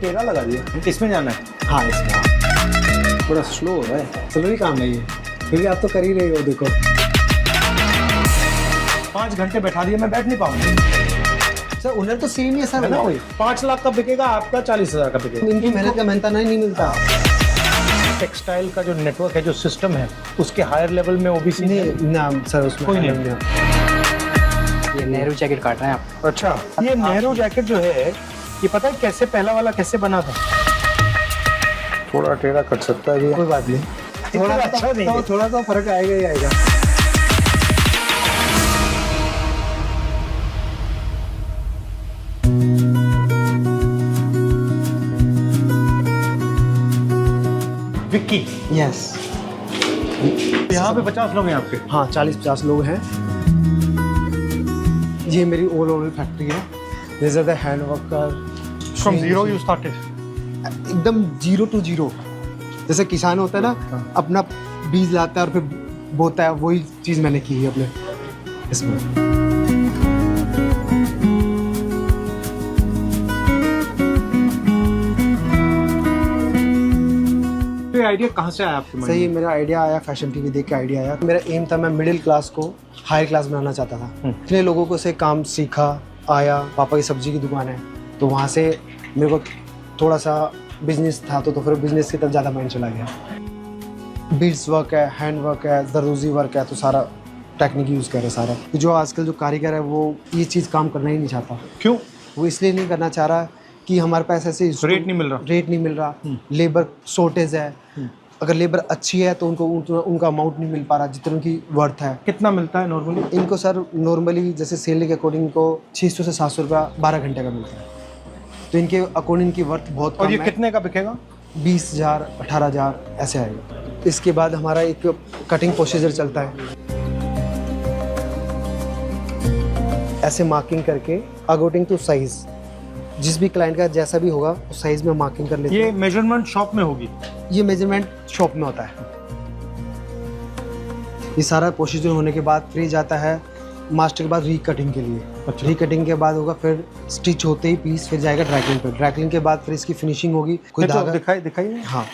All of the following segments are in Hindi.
टेढ़ा लगा दिया। इसमें जाना है? हाँ इसमें बड़ा स्लो हो रहा है। स्लो ही काम है ये, क्योंकि आप तो कर ही रहे हो। देखो 5 घंटे बैठा दिए, मैं बैठ नहीं पाऊंगा। सर ओनर तो सेम ही है सर, है ना वही 5 लाख का बिकेगा, आपका 40,000 का बिकेगा। इनकी मेहनत का मेहनता नहीं मिलता। टेक्सटाइल का जो नेटवर्क है, जो सिस्टम है, उसके हायर लेवल में ओबीसी नहीं ना सर, उसमें कोई नहीं। ये नेहरू जैकेट काट रहे हैं आप। अच्छा, ये नेहरू जैकेट जो है, ये पता है कैसे पहला वाला कैसे बना था? थोड़ा टेढ़ा कट सकता है भैया, कोई बात नहीं, थोड़ा अच्छा नहीं है। थोड़ा सा फर्क आएगा ही आएगा। विक्की, यस, यहाँ पे 50 लोग हैं आपके? हाँ 40-50 लोग हैं। ये मेरी ऑल ओवर फैक्ट्री है। This is the hand worker from zero you started? एकदम 0 to 0। जैसे किसान होता है ना, अपना बीज लाता है और फिर बोता है, वही चीज़ मैंने की है अपने इसमें। तो ये आइडिया कहाँ से आया आपके मन में? सही, मेरा आइडिया आया फैशन टीवी देख के आइडिया आया। मेरा एम था, मैं मिडिल क्लास को हाई क्लास बनाना चाहता था। इतने लोगों को से काम सीखा, आया, पापा की सब्जी की दुकान है, तो वहाँ से मेरे को थोड़ा सा बिजनेस था, तो फिर बिजनेस की तरफ ज़्यादा माइंड चला गया। बीड्स वर्क है, हैंड वर्क है, दरदोजी वर्क है, तो सारा टेक्निक यूज़ कर रहे सारा। जो आजकल जो कारीगर है वो ये चीज़ काम करना ही नहीं चाहता। क्यों? वो इसलिए नहीं करना चाह रहा कि हमारे पास ऐसे रेट नहीं मिल रहा। रेट नहीं मिल रहा, लेबर शॉर्टेज है। अगर लेबर अच्छी है तो उनका अमाउंट नहीं मिल पा रहा जितना उनकी वर्थ है। कितना मिलता है नॉर्मली इनको? सर नॉर्मली जैसे सैलरी के अकॉर्डिंग इनको 600 से 700 रुपया 12 घंटे का मिलता है, तो इनके अकॉर्डिंग की वर्थ बहुत कम और ये है। कितने का बिकेगा? 20,000 18,000 ऐसे आएगा। इसके बाद हमारा एक कटिंग प्रोसीजर चलता है, ऐसे मार्किंग करके अकॉर्डिंग टू साइज, जिस भी क्लाइंट का जैसा भी होगा उस साइज में मार्किंग कर लेते हैं। ये मेजरमेंट शॉप में होगी? ये मेजरमेंट शॉप में होता है। ये सारा प्रोसीजर होने के बाद फिर जाता है मास्टर के बाद रीकटिंग के लिए। अच्छा। रीकटिंग के बाद होगा फिर स्टिच होते ही पीस फिर जाएगा ड्राइक्लिंग पे। ड्राइक्लिंग के बाद फिर इसकी फिनिशिंग होगी। कोई धागा दिखाइए। हाँ,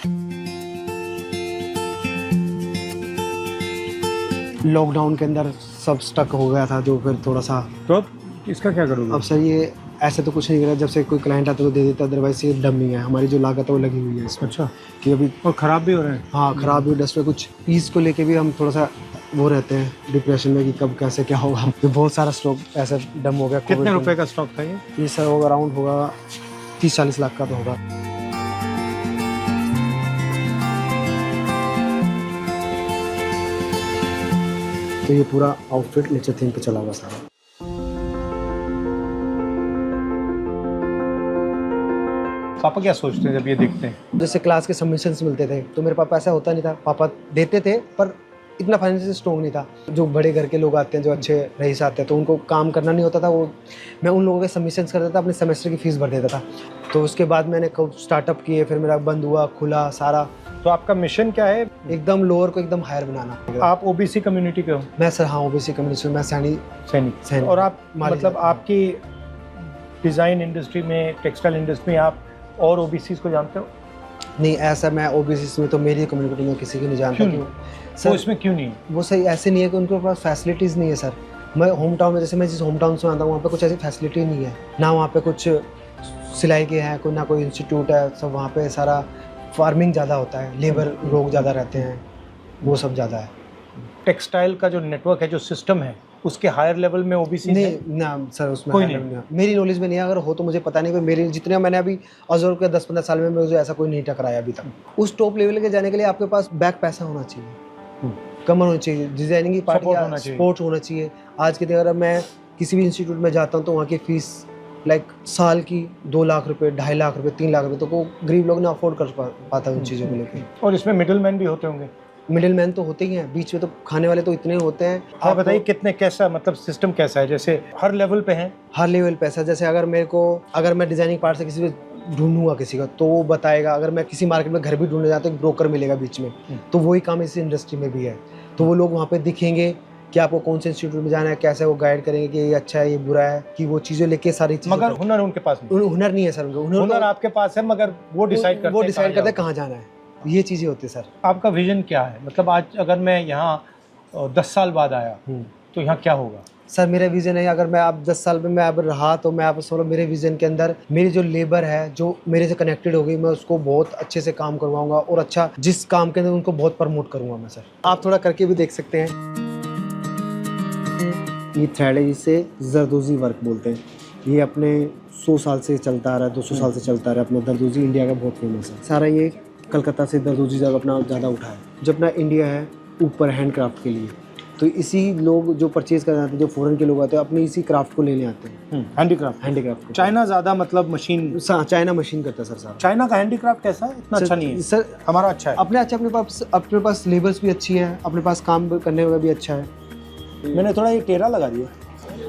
लॉकडाउन के अंदर सब स्टक हो गया था, जो फिर थोड़ा सा। तो इसका क्या करोगे? अब सर ये ऐसे तो कुछ नहीं करा, जब से कोई क्लाइंट आता तो दे देता, अदरवाइज ये डमी है। हमारी जो लागत है वो लगी हुई है इसमें। अच्छा, कि अभी और ख़राब भी हो रहे हैं? हाँ खराब भी, डस्ट पे कुछ पीस को लेके भी हम थोड़ा सा वो रहते हैं डिप्रेशन में कि कब कैसे क्या होगा। तो बहुत सारा स्टॉक ऐसे डम हो गया। कितने रुपए का स्टॉक था ये? ये सर होगा अराउंड होगा 30-40 लाख का तो होगा। तो ये पूरा आउटफिट नीचे थीम पे चला हुआ सारा। पापा क्या सोचते हैं जब ये देखते हैं? जैसे क्लास के सबमिशंस मिलते थे तो मेरे पापा ऐसा होता नहीं था, पापा देते थे पर इतना फाइनेंशियल स्ट्रॉन्ग नहीं था। जो बड़े घर के लोग आते हैं, जो अच्छे रईस आते हैं, तो उनको काम करना नहीं होता था। वो मैं उन लोगों के सबमिशंस करता था, अपने सेमेस्टर की फ़ीस भर देता था। तो उसके बाद मैंने स्टार्टअप किए, फिर मेरा बंद हुआ, खुला सारा। तो आपका मिशन क्या है? एकदम लोअर को एकदम हायर बनाना। आप ओबीसी कम्युनिटी के हो? मैं सर हाँ ओबीसी कम्युनिटी, मैं सैनिक। और आप मतलब आपकी डिज़ाइन इंडस्ट्री में, टेक्सटाइल इंडस्ट्री में आप और ओबीसी को जानते हो? नहीं, ऐसा मैं ओबीसी में तो मेरी कम्युनिटी में किसी को नहीं जानता। क्यों? सर इसमें क्यों नहीं? वो सही ऐसे नहीं है कि उनके पास फैसिलिटीज़ नहीं है सर। मैं होम टाउन में, जैसे मैं जिस होम टाउन से आता हूँ, वहाँ पे कुछ ऐसी फैसिलिटी नहीं है ना। वहाँ पे कुछ सिलाई के हैं, कोई ना कोई इंस्टीट्यूट है। सब वहाँ पे सारा फार्मिंग ज़्यादा होता है, लेबर लोग ज़्यादा रहते हैं, वो सब ज़्यादा है। टेक्सटाइल का जो नेटवर्क है, जो सिस्टम है, उसके हायर लेवल में ओबीसी नहीं ना सर, उसमें कोई नहीं। मेरी नॉलेज में नहीं है, अगर हो तो मुझे पता नहीं। पर मेरी जितने मैंने अभी ऑब्जर्व किया 10-15 साल में, मुझे ऐसा कोई नहीं टकराया अभी तक। उस टॉप लेवल के जाने के लिए आपके पास बैक पैसा होना चाहिए, कमर होनी चाहिए, डिजाइनिंग की पार्ट या सपोर्ट होना चाहिए। आज के दिन अगर मैं किसी भी इंस्टीट्यूट में जाता हूँ तो वहाँ की फीस लाइक साल की 2 लाख रुपए, 2.5 लाख रुपए, 3 लाख रुपए, तो वो गरीब लोग ना अफोर्ड कर पाता उन चीज़ों को लेकर। और इसमें मिडिल मैन भी होते होंगे? मिडिल मैन तो होते ही हैं, बीच में तो खाने वाले तो इतने होते हैं। आप बताइए कितने, कैसा मतलब सिस्टम कैसा है? जैसे हर लेवल पे है? हर लेवल पे ऐसा, जैसे अगर मैं डिजाइनिंग पार्ट से किसी को ढूंढूंगा किसी का, तो वो बताएगा। अगर मैं किसी मार्केट में घर भी ढूंढने जाता हूँ, एक ब्रोकर मिलेगा बीच में, तो वही काम इस इंडस्ट्री में भी है। तो वो लोग वहाँ पे दिखेंगे कि आपको कौन से इंस्टीट्यूट में जाना है, कैसे वो गाइड करेंगे कि ये अच्छा है, ये बुरा है, कि वो चीज़ें लेके सारी चीज़ें। मगर हुनर उनके पास नहीं। हुनर नहीं है सर, उनका हुनर आपके पास है, मगर वो डिसाइड करते वो हैं डिसाइड करते हैं कहाँ कहाँ जाना है, ये चीज़ें होती है सर। जाओ। आपका विजन क्या है? मतलब आज अगर मैं यहाँ 10 साल बाद आया तो यहाँ क्या होगा? सर मेरा विज़न है, अगर मैं आप 10 साल में मैं अब रहा तो मैं आप सोलो, मेरे विज़न के अंदर मेरी जो लेबर है जो मेरे से कनेक्टेड हो गई, मैं उसको बहुत अच्छे से काम करवाऊंगा और अच्छा जिस काम के अंदर उनको बहुत प्रमोट करूंगा मैं सर। आप थोड़ा करके भी देख सकते हैं। ये थ्रेड है, जिसे जरदोजी वर्क बोलते हैं। ये अपने 100 साल से चलता आ रहा है, 200 साल से चलता आ रहा है। अपना दरदोजी इंडिया का बहुत फेमस है। सारा ये कलकत्ता से दरदोजी जब अपना ज़्यादा उठा है। जो अपना इंडिया है ऊपर हैंडक्राफ्ट के लिए, तो इसी लोग जो परचेज करने आते हैं, जो फॉरेन के लोग आते हैं, अपने इसी क्राफ्ट को लेने आते हैं। हैंडीक्राफ्ट चाइना ज़्यादा मतलब मशीन, चाइना मशीन करता है सर सारा। चाइना का हैंडीक्राफ्ट कैसा है? इतना अच्छा नहीं है सर, हमारा अच्छा है। अपने पास लेबर्स भी अच्छी है, अपने पास काम करने में भी अच्छा है। मैंने थोड़ा ये टेढ़ा लगा दिया,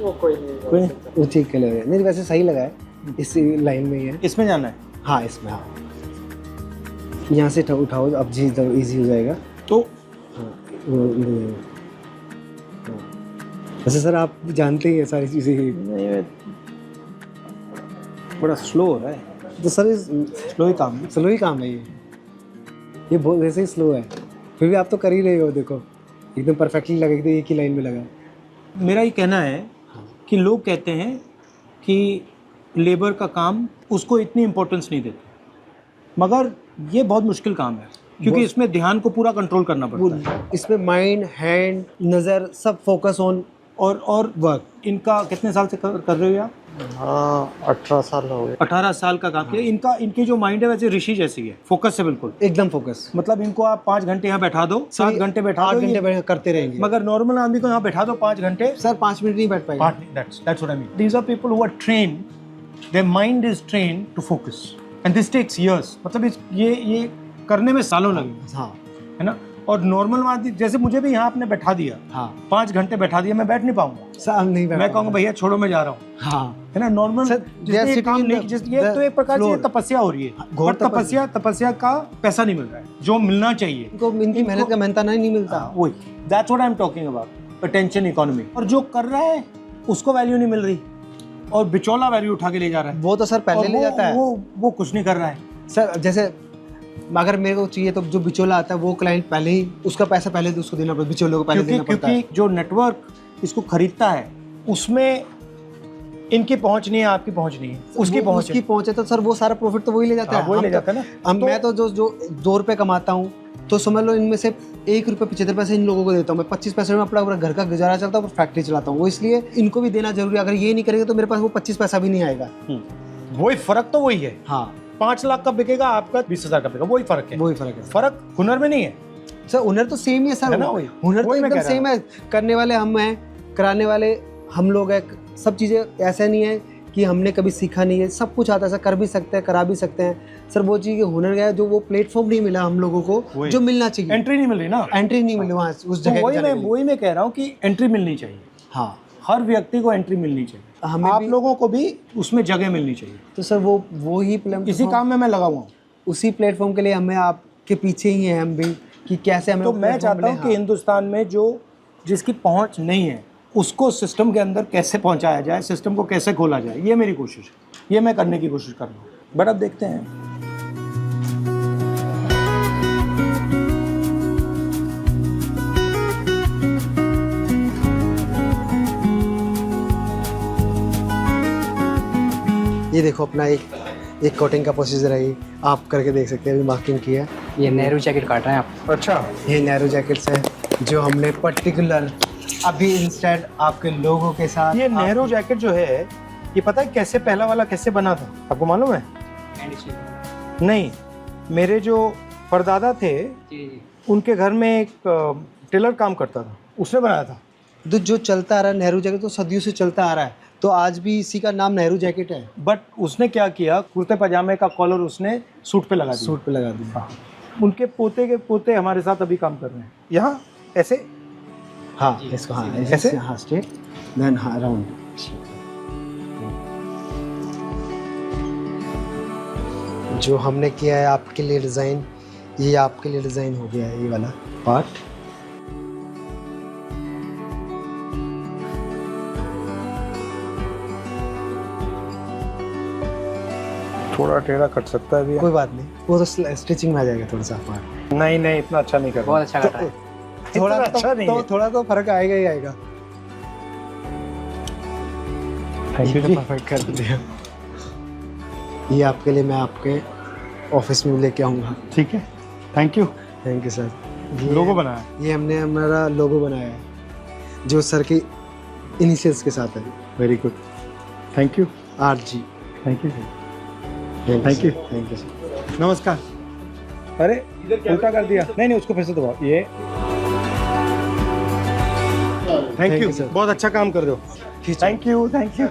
वो ठीक लग रहा है। नहीं वैसे सही लगा है, इस लाइन में ही है। इसमें जाना है? हाँ इसमें, हाँ यहाँ से उठाओ, अब जी इजी हो जाएगा। तो हाँ वैसे सर आप जानते ही हैं सारी चीज़ें। बड़ा स्लो हो रहा है। तो सर स्लो ही काम है। स्लो ही काम है ये बहुत वैसे ही स्लो है, फिर भी आप तो कर ही रहे हो। देखो एकदम परफेक्टली लगा, एकदम एक ही लाइन में लगा। मेरा ये कहना है कि लोग कहते हैं कि लेबर का काम उसको इतनी इम्पोर्टेंस नहीं देते, मगर ये बहुत मुश्किल काम है क्योंकि इसमें ध्यान को पूरा कंट्रोल करना पड़ता है। इसमें माइंड, हैंड, नज़र सब फोकस ऑन और वर्क। इनका कितने साल से कर रहे हो आप? हाँ 18 साल हो गए। 18 साल का काम किया। इनकी जो माइंड है वैसे ऋषि जैसी है, फोकस है बिल्कुल, एकदम फोकस। मतलब इनको आप 5 घंटे यहाँ बैठा दो, 7 घंटे बैठा दो, 8 घंटे करते रहेंगे। मगर नॉर्मल आदमी को यहाँ बैठा दो 5 घंटे, सर 5 मिनट नहीं बैठ पाएगा। That's what I mean. These are people who are trained, their mind is trained to focus and this takes years. मतलब ये करने में सालों लगेंगे। हाँ है ना। और नॉर्मल आदमी जैसे मुझे भी यहाँ आपने बैठा दिया, हाँ 5 घंटे बैठा दिया, मैं बैठ नहीं पाऊंगा। सर नहीं बैठ, मैं कहूँगा भैया छोड़ो मैं जा रहा हूँ। हाँ है ना। नॉर्मल ये काम नहीं, ये तो एक प्रकार से तपस्या हो रही है। घोर तपस्या का पैसा नहीं मिल रहा है जो मिलना चाहिए। इनकी मेहनत का मेहनता नहीं मिलता। वही that's what I am talking about, attention economy. और जो कर रहा है उसको वैल्यू नहीं मिल रही और बिचौला वैल्यू उठा के ले जा रहा है। वो तो सर पहले ले जाता है, वो कुछ नहीं कर रहा है सर। जैसे अगर मेरे को चाहिए तो जो बिचौला आता है वो क्लाइंट पहले ही उसका पैसा पहले उसको देना पड़ता है, बिचौले को पहले देना पड़ता है। क्योंकि जो नेटवर्क इसको खरीदता है उसमें इनकी पहुंच नहीं है, आपकी पहुंच नहीं है, उसकी पहुंच है तो सर वो सारा प्रॉफिट तो वही ले जाता है। वही ले जाता है ना। अब मैं तो जो 2 रुपए कमाता हूँ तो समझ लो इनमें से 1 रुपये 75 पैसे इन लोगों को देता हूँ। मैं 25 पैसे में अपना घर का गुजारा चलता हूँ और फैक्ट्री चलाता हूँ। वो इसलिए इनको भी देना जरूरी है। अगर ये नहीं करेंगे तो मेरे पास वो 25 पैसा भी नहीं आएगा। वही फर्क तो वही है। हाँ 5 लाख का बिकेगा, आपका 20,000 का बिकेगा, वही फर्क है। वही फर्क है। फर्क हुनर में नहीं है सर, हुनर तो सेम ही है सर। हुनर तो एकदम सेम है। करने वाले हम हैं, कराने वाले हम लोग हैं। सब चीज़ें ऐसा नहीं है कि हमने कभी सीखा नहीं है, सब कुछ आता है सर। कर भी सकते हैं, करा भी सकते हैं सर। वो चीज़ हुनर गया जो वो प्लेटफॉर्म नहीं मिला हम लोगों को जो मिलना चाहिए। एंट्री नहीं मिल रही ना, एंट्री नहीं मिली वहाँ उस जगह। वही मैं कह रहा हूँ कि एंट्री मिलनी चाहिए। हाँ हर व्यक्ति को एंट्री मिलनी चाहिए। हमें आप लोगों को भी उसमें जगह मिलनी चाहिए। तो सर वो ही इसी काम में मैं लगा हुआ हूँ। उसी प्लेटफॉर्म के लिए हमें आपके पीछे ही हैं हम भी कि कैसे हमें। तो मैं चाहता हूँ कि हिंदुस्तान में जिसकी पहुँच नहीं है उसको सिस्टम के अंदर कैसे पहुँचाया जाए, सिस्टम को कैसे खोला जाए, ये मेरी कोशिश है। ये मैं करने की कोशिश कर रहा हूँ। बट अब देखते हैं। ये देखो अपना एक कोटिंग का प्रोसीजर है। ये आप करके देख सकते हैं। अभी मार्किंग किया। ये नेहरू जैकेट काट रहे हैं आप? अच्छा, ये नेहरू जैकेट्स है जो हमने पर्टिकुलर अभी इंस्टेंट आपके लोगों के साथ। ये नेहरू जैकेट जो है ये पता है कैसे, पहला वाला कैसे बना था आपको मालूम है? नहीं, मेरे जो परदादा थे उनके घर में एक टेलर काम करता था, उसने बनाया था। तो जो चलता आ रहा है नेहरू जैकेट तो सदियों से चलता आ रहा है, तो आज भी इसी का नाम नेहरू जैकेट है। बट उसने क्या किया, कुर्ते पजामे का कॉलर उसने सूट पे लगा दिया। सूट पे लगा दिया। उनके पोते के पोते हमारे साथ अभी काम कर रहे हैं यहाँ ऐसे। हाँ इसको, हाँ ऐसे, हाँ स्ट्रेट, देन हाँ राउंड। जो हमने किया है आपके लिए डिज़ाइन, ये आपके लिए डिज़ाइन हो गया है। ये वाला पार्ट थोड़ा टेढ़ा कट सकता है भैया। कोई बात नहीं, वो तो स्टिचिंग में आ जाएगा थोड़ा सा हमारा। नहीं नहीं, इतना अच्छा नहीं कर बहुत अच्छा काटा है। थोड़ा इतना अच्छा नहीं है। थोड़ा तो फर्क आएगा ही आएगा। Thank you ji. परफेक्ट कर दिया। ये आपके लिए मैं आपके ऑफिस में लेके आऊँगा। ठीक है, thank you. Thank you sir. Logo बनाया। ये हमने हमारा लोगो बनाया है जो सर की इनिशियल्स के साथ है। Very good, thank you. RG। Thank you. Thank you. Thank you sir. नमस्कार। अरे उल्टा कर दिया। नहीं नहीं, उसको फिर से दबाओ। ये thank Thank you you, sir. बहुत अच्छा काम कर रहे हो। खींचो। Thank you, thank you.